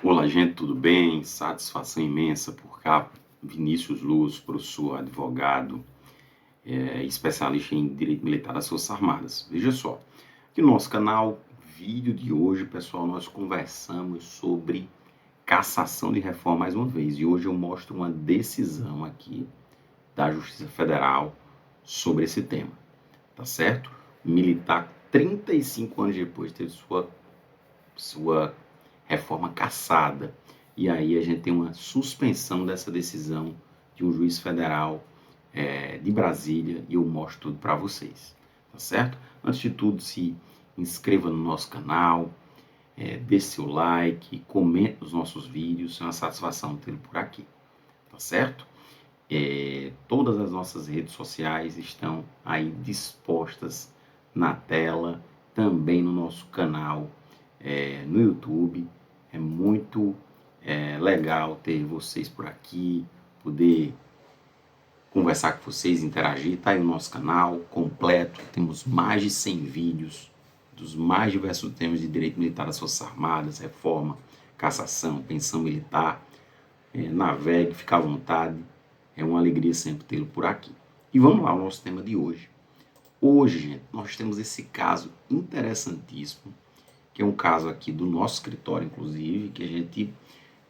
Olá, gente, tudo bem? Satisfação imensa por cá. Vinícius Luz, professor, advogado, especialista em Direito Militar das Forças Armadas. Veja só, aqui no nosso canal, vídeo de hoje, pessoal, nós conversamos sobre cassação de reforma mais uma vez. E hoje eu mostro uma decisão aqui da Justiça Federal sobre esse tema, tá certo? O militar, 35 anos depois, teve sua reforma cassada. E aí a gente tem uma suspensão dessa decisão de um juiz federal de Brasília e eu mostro tudo para vocês, tá certo? Antes de tudo, se inscreva no nosso canal, deixe seu like, comente nos nossos vídeos, é uma satisfação tê-lo por aqui, tá certo? Todas as nossas redes sociais estão aí dispostas na tela, também no nosso canal no YouTube. É muito legal ter vocês por aqui, poder conversar com vocês, interagir. Está aí o nosso canal completo, temos mais de 100 vídeos dos mais diversos temas de direito militar das Forças Armadas, reforma, cassação, pensão militar. Navegue, fique à vontade, é uma alegria sempre tê-lo por aqui. E vamos lá ao nosso tema de hoje. Hoje, gente, nós temos esse caso interessantíssimo, que é um caso aqui do nosso escritório, inclusive, que a gente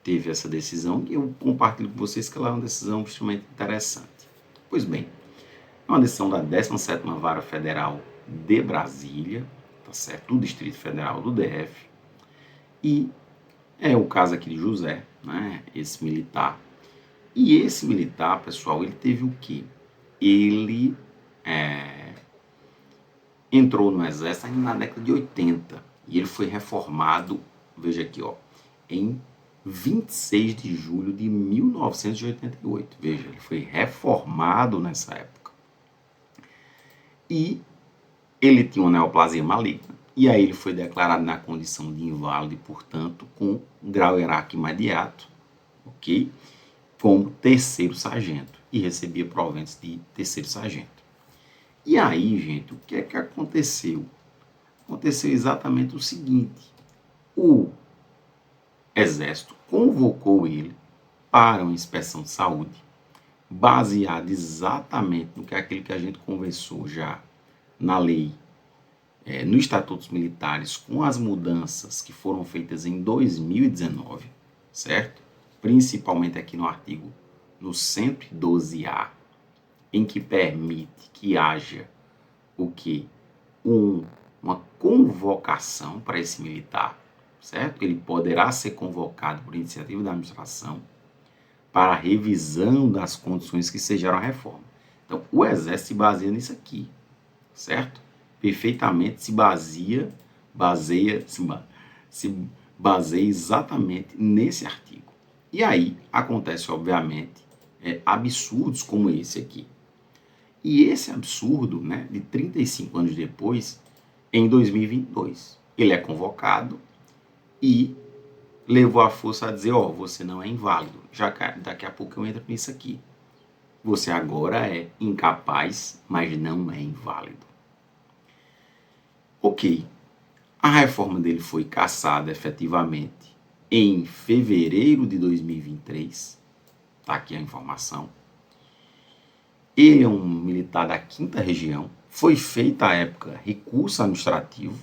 teve essa decisão, e eu compartilho com vocês que ela é uma decisão extremamente interessante. Pois bem, é uma decisão da 17ª Vara Federal de Brasília, tá certo? Do Distrito Federal do DF, e é o caso aqui de José, né? Esse militar. E esse militar, pessoal, ele teve o quê? Ele entrou no exército ainda na década de 80 e ele foi reformado, veja aqui, ó, em 26 de julho de 1988. Veja, ele foi reformado nessa época. E ele tinha uma neoplasia maligna. E aí ele foi declarado na condição de inválido e, portanto, com grau hierárquico imediato, ok? Como terceiro sargento. E recebia proventos de terceiro sargento. E aí, gente, o que é que aconteceu? Aconteceu exatamente o seguinte: o Exército convocou ele para uma inspeção de saúde, baseado exatamente no que é aquilo que a gente conversou já na lei, no Estatuto dos Militares, com as mudanças que foram feitas em 2019, certo? Principalmente aqui no artigo, no 112A, em que permite que haja o que? Uma convocação para esse militar, certo? Ele poderá ser convocado por iniciativa da administração para a revisão das condições que sejaram a reforma. Então, o Exército se baseia nisso aqui, certo? Perfeitamente se baseia exatamente nesse artigo. E aí acontece, obviamente, absurdos como esse aqui. E esse absurdo, né, de 35 anos depois, em 2022, ele é convocado e levou a força a dizer, ó, você não é inválido, já daqui a pouco eu entro nisso aqui. Você agora é incapaz, mas não é inválido. Ok, a reforma dele foi cassada efetivamente em fevereiro de 2023, tá aqui a informação. Ele é um militar da 5ª Região, foi feito à época recurso administrativo,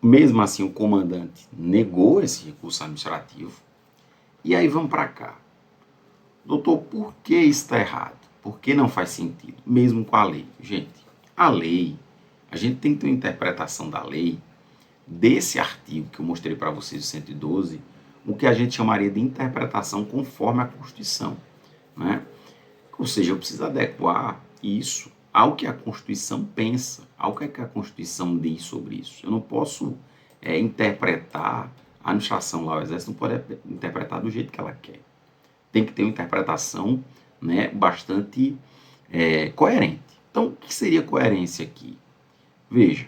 mesmo assim o comandante negou esse recurso administrativo, e aí vamos para cá. Doutor, por que isso está errado? Por que não faz sentido, mesmo com a lei? Gente, a lei, a gente tem que ter uma interpretação da lei, desse artigo que eu mostrei para vocês, o 112, o que a gente chamaria de interpretação conforme a Constituição, né? Ou seja, eu preciso adequar isso ao que a Constituição pensa, ao que a Constituição diz sobre isso. Eu não posso interpretar, a administração lá, o Exército não pode interpretar do jeito que ela quer. Tem que ter uma interpretação, né, bastante coerente. Então, o que seria coerência aqui? Veja,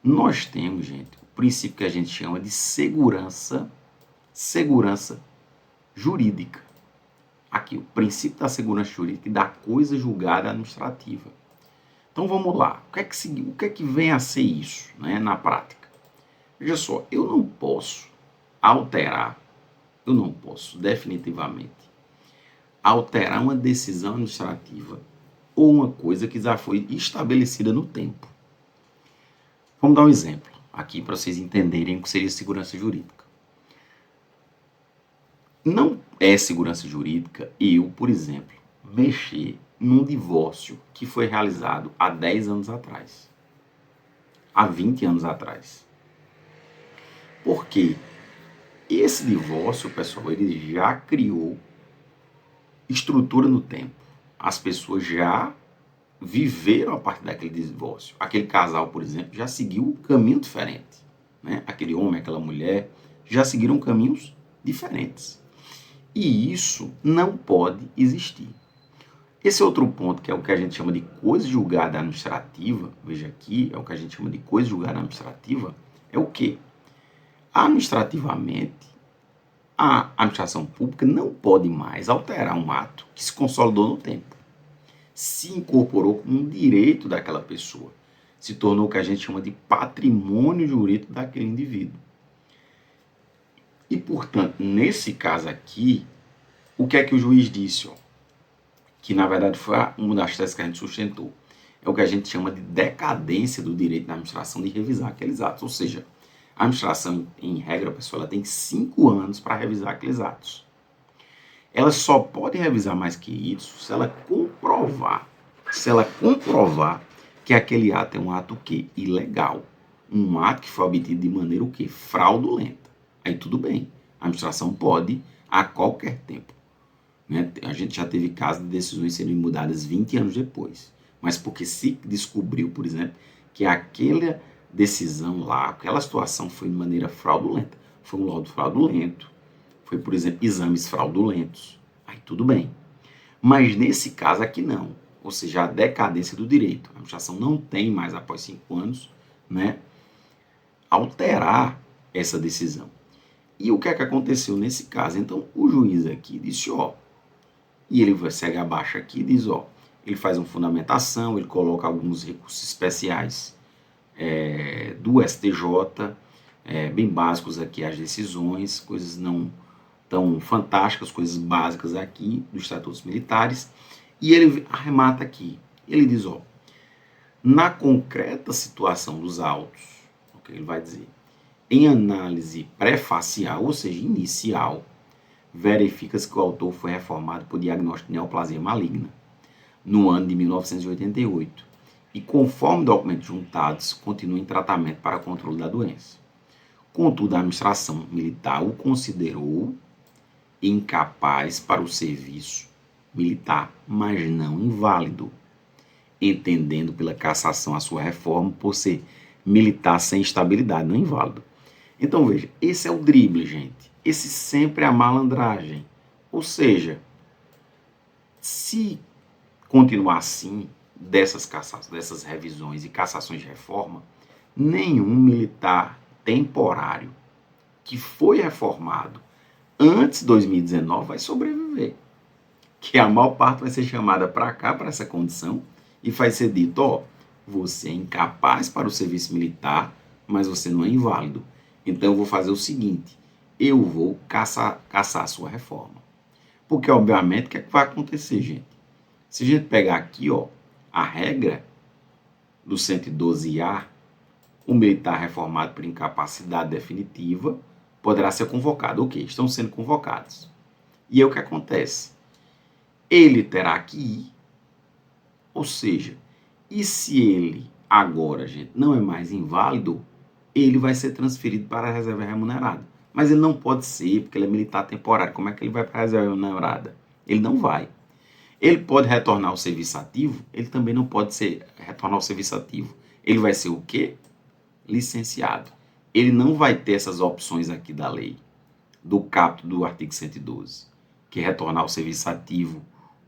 nós temos, gente, o princípio que a gente chama de segurança jurídica. Aqui, o princípio da segurança jurídica e da coisa julgada administrativa. Então vamos lá, o que é que vem a ser isso, né, na prática? Veja só, eu não posso alterar, eu não posso definitivamente alterar uma decisão administrativa ou uma coisa que já foi estabelecida no tempo. Vamos dar um exemplo aqui para vocês entenderem o que seria segurança jurídica. Não é segurança jurídica eu, por exemplo, mexer num divórcio que foi realizado há 10 anos atrás, há 20 anos atrás. Porque esse divórcio, pessoal, ele já criou estrutura no tempo. As pessoas já viveram a partir daquele divórcio. Aquele casal, por exemplo, já seguiu um caminho diferente. Né? Aquele homem, aquela mulher, já seguiram caminhos diferentes. E isso não pode existir. Esse outro ponto, que é o que a gente chama de coisa julgada administrativa, veja aqui, é o que a gente chama de coisa julgada administrativa, é o quê? Administrativamente, a administração pública não pode mais alterar um ato que se consolidou no tempo. Se incorporou como um direito daquela pessoa. Se tornou o que a gente chama de patrimônio jurídico daquele indivíduo. E, portanto, nesse caso aqui, o que é que o juiz disse? Que, na verdade, foi uma das teses que a gente sustentou. É o que a gente chama de decadência do direito da administração de revisar aqueles atos. Ou seja, a administração, em regra, pessoal, ela tem 5 anos para revisar aqueles atos. Ela só pode revisar mais que isso se ela comprovar que aquele ato é um ato o quê? Ilegal. Um ato que foi obtido de maneira o quê? Fraudulenta. Aí tudo bem. A administração pode, a qualquer tempo. Né? A gente já teve casos de decisões serem mudadas 20 anos depois. Mas porque se descobriu, por exemplo, que aquela decisão lá, aquela situação foi de maneira fraudulenta. Foi um laudo fraudulento. Foi, por exemplo, exames fraudulentos. Aí tudo bem. Mas nesse caso aqui não. Ou seja, a decadência do direito. A administração não tem mais, após 5 anos, né, alterar essa decisão. E o que é que aconteceu nesse caso? Então, o juiz aqui disse, e ele segue abaixo aqui e diz, ele faz uma fundamentação, ele coloca alguns recursos especiais do STJ, bem básicos aqui as decisões, coisas não tão fantásticas, coisas básicas aqui dos estatutos militares, e ele arremata aqui, ele diz, na concreta situação dos autos, ele vai dizer, em análise pré-facial, ou seja, inicial, verifica-se que o autor foi reformado por diagnóstico de neoplasia maligna no ano de 1988 e, conforme documentos juntados, continua em tratamento para controle da doença. Contudo, a administração militar o considerou incapaz para o serviço militar, mas não inválido, entendendo pela cassação a sua reforma por ser militar sem estabilidade, não inválido. Então, veja, esse é o drible, gente. Esse sempre é a malandragem. Ou seja, se continuar assim, dessas revisões e cassações de reforma, nenhum militar temporário que foi reformado antes de 2019 vai sobreviver. Que a maior parte vai ser chamada para cá, para essa condição, e vai ser dito, você é incapaz para o serviço militar, mas você não é inválido. Então eu vou fazer o seguinte, eu vou caçar a sua reforma. Porque, obviamente, o que é que vai acontecer, gente? Se a gente pegar aqui, a regra do 112A, o militar reformado por incapacidade definitiva poderá ser convocado. Ok, estão sendo convocados. E aí o que acontece? Ele terá que ir, ou seja, e se ele agora, gente, não é mais inválido, ele vai ser transferido para a reserva remunerada. Mas ele não pode ser, porque ele é militar temporário. Como é que ele vai para a reserva remunerada? Ele não vai. Ele pode retornar ao serviço ativo? Ele também não pode retornar ao serviço ativo. Ele vai ser o quê? Licenciado. Ele não vai ter essas opções aqui da lei, do caput do artigo 112, que é retornar ao serviço ativo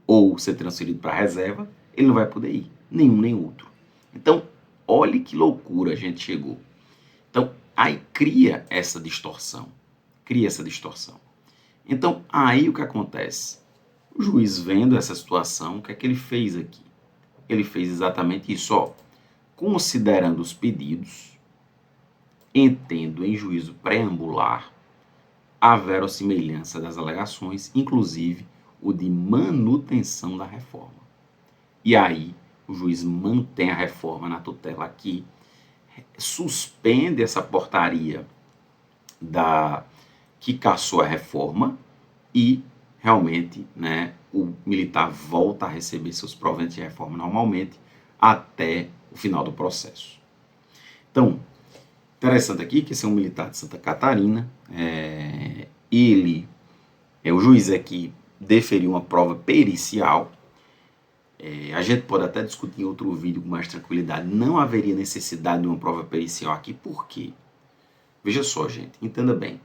ou ser transferido para a reserva, ele não vai poder ir. Nenhum nem outro. Então, olhe que loucura a gente chegou. Então, aí cria essa distorção. Então, aí o que acontece? O juiz vendo essa situação, o que é que ele fez aqui? Ele fez exatamente isso, considerando os pedidos, entendo em juízo preambular, a verossimilhança das alegações, inclusive o de manutenção da reforma. E aí, o juiz mantém a reforma na tutela aqui, suspende essa portaria que cassou a reforma e realmente, né, o militar volta a receber seus proventos de reforma normalmente até o final do processo. Então, interessante aqui que esse é um militar de Santa Catarina, o juiz aqui deferiu uma prova pericial. A gente pode até discutir em outro vídeo com mais tranquilidade. Não haveria necessidade de uma prova pericial aqui, por quê? Veja só, gente, entenda bem.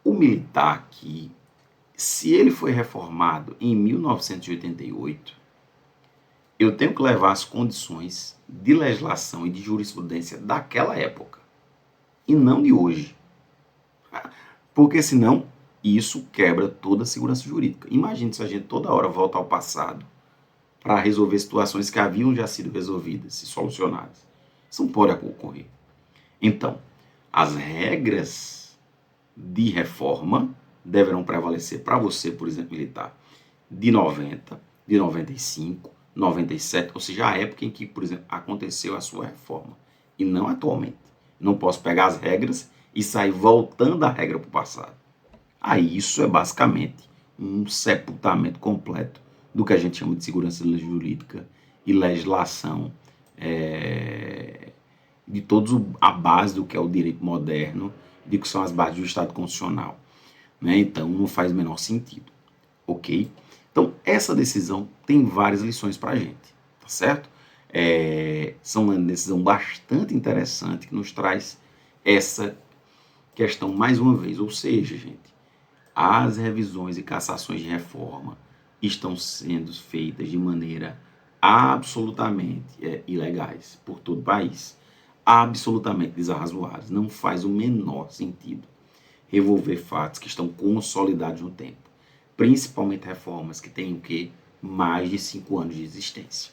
O militar aqui, se ele foi reformado em 1988, eu tenho que levar as condições de legislação e de jurisprudência daquela época, e não de hoje. Porque senão, isso quebra toda a segurança jurídica. Imagine se a gente toda hora volta ao passado para resolver situações que haviam já sido resolvidas e solucionadas. Isso não pode ocorrer. Então, as regras de reforma deverão prevalecer para você, por exemplo, militar, de 90, de 95, 97, ou seja, a época em que, por exemplo, aconteceu a sua reforma, e não atualmente. Não posso pegar as regras e sair voltando a regra para o passado. Aí isso é basicamente um sepultamento completo do que a gente chama de segurança jurídica e legislação, de todos a base do que é o direito moderno, de que são as bases do Estado Constitucional. Né? Então, não faz o menor sentido. Ok? Então, essa decisão tem várias lições para a gente, tá certo? São uma decisão bastante interessante que nos traz essa questão mais uma vez. Ou seja, gente, as revisões e cassações de reforma estão sendo feitas de maneira absolutamente ilegais por todo o país, absolutamente desarrazoadas. Não faz o menor sentido revolver fatos que estão consolidados no tempo, principalmente reformas que têm o quê? Mais de 5 anos de existência,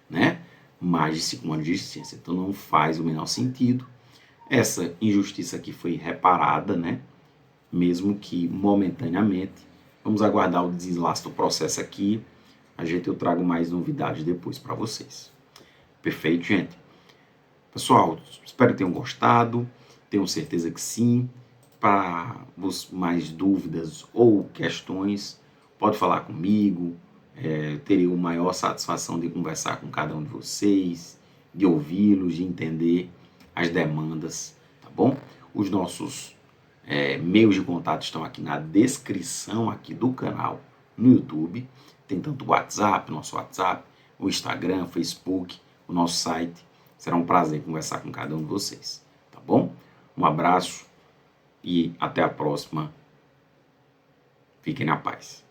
né? Mais de 5 anos de existência. Então não faz o menor sentido. Essa injustiça aqui foi reparada, né? Mesmo que momentaneamente. Vamos aguardar o desenlace do processo aqui. Eu trago mais novidades depois para vocês. Perfeito, gente? Pessoal, espero que tenham gostado. Tenho certeza que sim. Para mais dúvidas ou questões, pode falar comigo. Teria a maior satisfação de conversar com cada um de vocês, de ouvi-los, de entender as demandas, tá bom? Os nossos meios de contato estão aqui na descrição aqui do canal no YouTube. Tem tanto o WhatsApp, nosso WhatsApp, o Instagram, o Facebook, o nosso site. Será um prazer conversar com cada um de vocês, tá bom? Um abraço e até a próxima. Fiquem na paz.